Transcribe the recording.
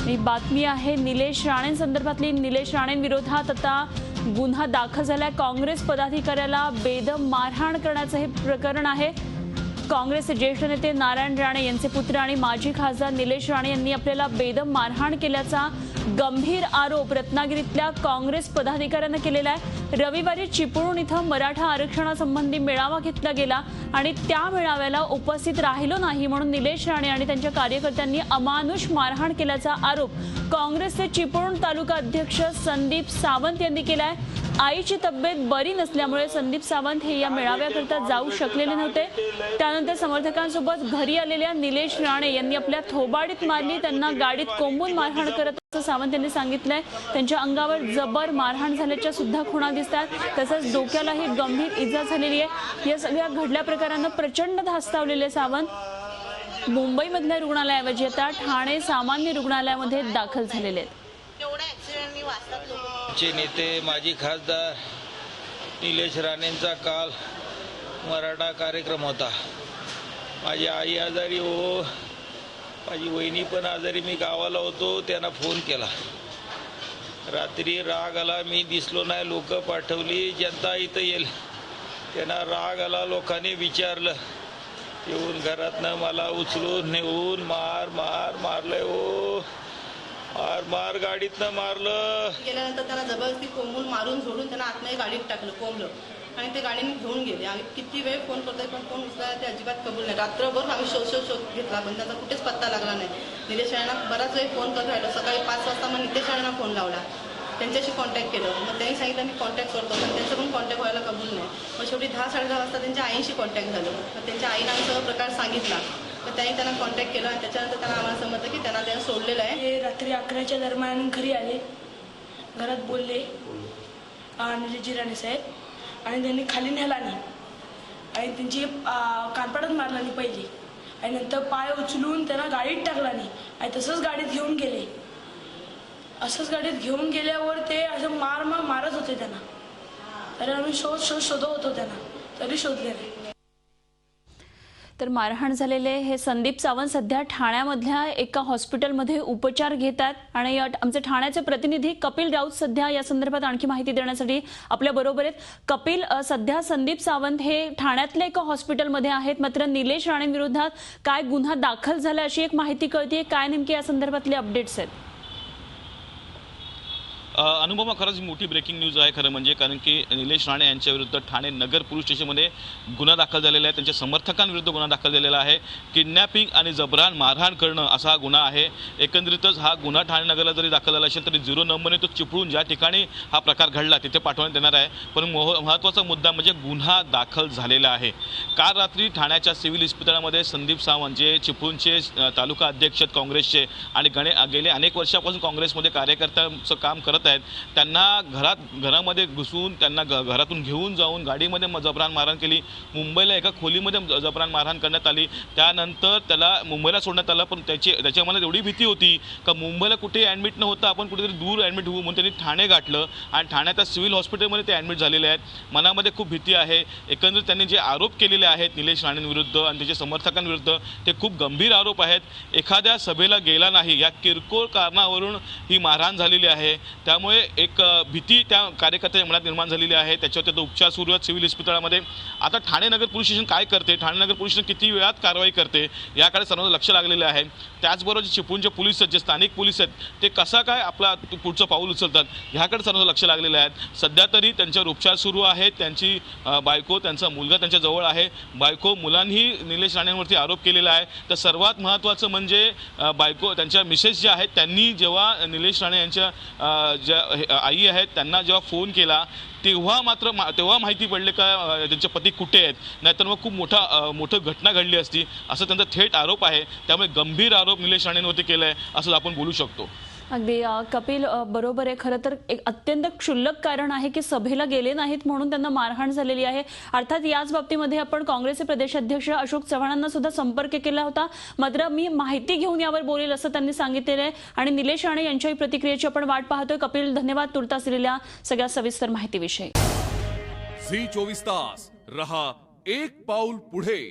ही बातमी आहे निलेश राणेंसंदर्भातली। निलेश राणेंविरोधात आता गुन्हा दाखल झालाय। काँग्रेस पदाधिकाऱ्याला बेदम मारहाण करण्याचं हे प्रकरण आहे। काँग्रेसचे ज्येष्ठ नेते नारायण राणे यांचे पुत्र आणि माजी खासदार निलेश राणे यांनी आपल्याला बेदम मारहाण केल्याचा गंभीर आरोप रत्नागिरीतल्या काँग्रेस पदाधिकाऱ्यानं केलेला आहे। रविवारी चिपळूण इथं मराठा आरक्षणासंबंधी मेळावा घेतला गेला आणि त्या मेळाव्याला उपस्थित राहिलो नाही म्हणून निलेश राणे आणि त्यांच्या कार्यकर्त्यांनी अमानुष मारहाण केल्याचा आरोप काँग्रेसचे चिपळूण तालुका अध्यक्ष संदीप सावंत यांनी केलाय। आईची तब्येत बरी नसल्यामुळे संदीप सावंत हे या मेळाव्याकरता जाऊ शकलेले नव्हते। त्यानंतर समर्थकांसोबत घरी आलेल्या निलेश राणे यांनी आपल्या थोबाडीत मारली, त्यांना गाडीत कोंबून मारहाण करत असं सावंत यांनी सांगितलंय। त्यांच्या अंगावर जबर मारहाण झाल्याच्या सुद्धा खुणा दिसतात, तसंच डोक्यालाही गंभीर इजा झालेली आहे। या सगळ्या घडल्या प्रकारानं प्रचंड धास्तावलेले सावंत मुंबईमधल्या रुग्णालयाऐवजी आता ठाणे सामान्य रुग्णालयामध्ये दाखल झालेले आहेत। चे नेते माजी खासदार निलेश राणेंचा काल मराठा कार्यक्रम होता। माझी आई आजारी हो, माझी वहिनी पण आजारी, मी गावाला होतो, त्यांना फोन केला। रात्री राग आला, मी दिसलो नाही, लोक पाठवली, जनता इथं येईल, त्यांना राग आला, लोकांनी विचारलं, येऊन घरातनं मला उचलून नेऊन मारलंय हो, मार गाडीतनं मारलं। गेल्यानंतर त्यांना जबरदस्ती कोंबून मारून झोडून त्यांना आतमध्ये गाडीत टाकलं, कोंबलं आणि ते गाडीने घेऊन गेले। आम्ही किती वेळ फोन करतोय पण फोन उचलायला ते अजिबात कबूल नाही। रात्रभर आम्ही शोध घेतला पण त्याचा कुठेच पत्ता लागला नाही। निलेश राणेंना बराच वेळ फोन करत राहिलो। सकाळी 5 वाजता मग निलेश राणेंना फोन लावला, त्यांच्याशी कॉन्टॅक्ट केलं, मग त्यांनी सांगितलं मी कॉन्टॅक्ट करतो, पण त्यांचं पण कॉन्टॅक्ट व्हायला कबूल नाही। मग शेवटी 10-10:30 वाजता त्यांच्या आईशी कॉन्टॅक्ट झालं, मग त्यांच्या आईनं आम्ही सगळं प्रकार सांगितला, तर त्यांनी त्यांना कॉन्टॅक्ट केला आणि त्याच्यानंतर त्यांना आम्हाला समजलं की त्यांना सोडलेलं आहे। ते रात्री 11च्या दरम्यान घरी आले, घरात बोलले निलेश राणे साहेब, आणि त्यांनी खाली नेला नाही आणि त्यांची कानपाडात मारला नाही पहिले, आणि नंतर पाय उचलून त्यांना गाडीत टाकला नाही आणि तसंच गाडीत घेऊन गेले। असंच गाडीत घेऊन गेल्यावर ते असं मारत होते त्यांना, तर आम्ही शोधत होतो त्यांना, तरी शोधले नाही। तर मारहाण झालेले हे संदीप सावंत सध्या ठाण्यामधल्या एका हॉस्पिटलमध्ये उपचार घेतात आणि आमचे ठाण्याचे प्रतिनिधी कपिल राऊत सध्या या संदर्भात आणखी माहिती देण्यासाठी आपल्या बरोबर आहेत। कपिल, सध्या संदीप सावंत हे ठाण्यातल्या एका हॉस्पिटलमध्ये आहेत, मात्र निलेश राणेंविरोधात काय गुन्हा दाखल झाला अशी एक माहिती कळते, काय नेमके या संदर्भातले अपडेट्स आहेत? अनुपमा, खरंच मोठी ब्रेकिंग न्यूज आहे खरं म्हणजे, कारण की निलेश राणे यांच्या विरुद्ध ठाणे नगर पोलीस स्टेशनमध्ये गुन्हा दाखल झालेला आहे। त्यांच्या समर्थकांविरुद्ध गुन्हा दाखल झालेला आहे। किडनॅपिंग आणि जबरान मारहाण करणं असा हा गुन्हा आहे। एकंदरीतच हा गुन्हा ठाणे नगरला जरी दाखल झाला असेल तरी 0 नंबरने तो चिपळूण ज्या ठिकाणी हा प्रकार घडला तिथे पाठवण्यात येणार आहे। पण महत्त्वाचा मुद्दा म्हणजे गुन्हा दाखल झालेला आहे। काल रात्री ठाण्याच्या सिव्हिल इस्पितळामध्ये संदीप सावंत जे चिपळूणचे तालुका अध्यक्ष काँग्रेसचे आणि गेले अनेक वर्षापासून काँग्रेसमध्ये कार्यकर्त्यांचं काम करत आहेत, त्यांना घरामध्ये घुसून त्यांना घरातून घेऊन जाऊन गाडीमध्ये जबरान मारहाण केली। मुंबईला एका खोलीमध्ये जबरान मारहाण करण्यात आली। त्यानंतर त्याला मुंबईला सोडण्यात आलं, पण त्याच्या मनात एवढी भीती होती का मुंबईला कुठे ॲडमिट न होता आपण कुठेतरी दूर ॲडमिट होऊ म्हणून त्यांनी ठाणे गाठलं आणि ठाण्याच्या सिव्हिल हॉस्पिटलमध्ये ते ॲडमिट झालेले आहेत। मनामध्ये खूप भीती आहे। एकंदरीत त्यांनी जे आरोप केलेले आहेत निलेश राणेंविरुद्ध आणि त्याच्या समर्थकांविरुद्ध ते खूप गंभीर आरोप आहेत। एखाद्या सभेला गेला नाही या किरकोळ कारणावरून ही मारहाण झालेली आहे। त्यामुळे एक भीती त्या कार्यकर्त्यांच्या मनात निर्माण झालेली आहे। त्याच्यावर त्याचा उपचार सुरू आहेत सिव्हिल इस्पितळामध्ये। आता ठाणे नगर पोलीस स्टेशन काय करते, ठाणे नगर पोलीस स्टेशन किती वेळात कारवाई करते याकडे सर्वांचं लक्ष लागलेलं आहे। त्याचबरोबर चिपळूणचे पोलीस आहेत, जे स्थानिक पोलीस आहेत, ते कसा काय आपला पुढचं पाऊल उचलतात ह्याकडे सर्वांचं लक्ष लागलेलं आहे। सध्या तरी त्यांच्यावर उपचार सुरू आहेत। त्यांची बायको, त्यांचा मुलगा त्यांच्या जवळ आहे। बायको मुलांनी निलेश राणेंवरती आरोप केलेला आहे। तर सर्वात महत्त्वाचं म्हणजे बायको, त्यांच्या मिसेस ज्या आहेत, त्यांनी जेव्हा निलेश राणे यांच्या ज्या आई आहेत त्यांना जेव्हा फोन केला तेव्हा माहिती पडले का त्यांचे पती कुठे आहेत, नाहीतर मग खूप मोठं घटना घडली असती असं त्यांचा थेट आरोप आहे। त्यामुळे गंभीर आरोप निलेश राणेंवरती केला आहे असं आपण बोलू शकतो। अगदी कपिल, बरोबर आहे। खरं तर एक अत्यंत क्षुल्लक कारण आहे की सभेला गेले नाहीत म्हणून त्यांना मारहाण झालेली आहे। अर्थात याच बाबतीमध्ये आपण काँग्रेसचे प्रदेशाध्यक्ष अशोक चव्हाणांना सुद्धा संपर्क केला होता, मात्र मी माहिती घेऊन यावर बोलेल असं त्यांनी सांगितलेलं आहे आणि निलेश राणे यांच्याही प्रतिक्रियेची आपण वाट पाहतोय। कपिल, धन्यवाद तुर्तास दिलेल्या सगळ्या सविस्तर माहितीविषयी। झी 24 तास रहा एक पाऊल पुढे।